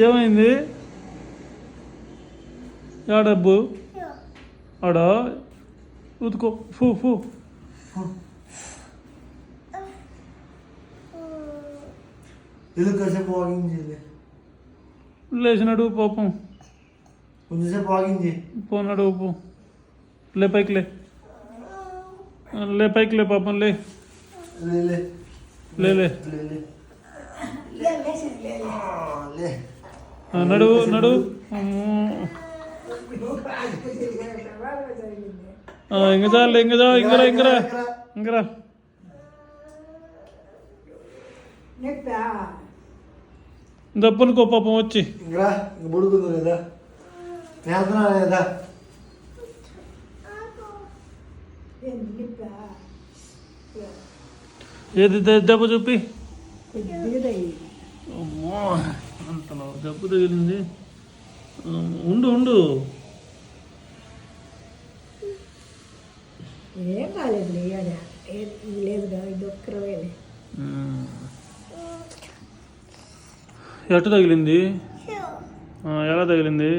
ఏమైంది? యా డబ్బు ఆడ ఉతుకో. ఫూ ఫూ కాసేపు వాకింగ్ చేయలే. లేచినాడు పాపం. కొంచెంసేపు వాకింగ్ చేయి. పోనాడు పో. లే పైకి లే. లే పైకి లే పాపం లే. లే లే లే లే లే. నడు నడు. ఇంక చాలు ఇంకరా ఇంకరా ఇంకరా. దప్పునుకో పాపం వచ్చి. ఇంకా ఇంక పడుకుంది లేదా? నేస్తున్నా లేదా? ఏది దెబ్బ చూపి. అమ్మో అంతలో దెబ్బ తగిలింది. ఉండు ఉండు. ఏం కాలేదు లేదుగా, ఇది ఒక్కరవేలే. ఎట్ట తగిలింది? ఎలా తగిలింది?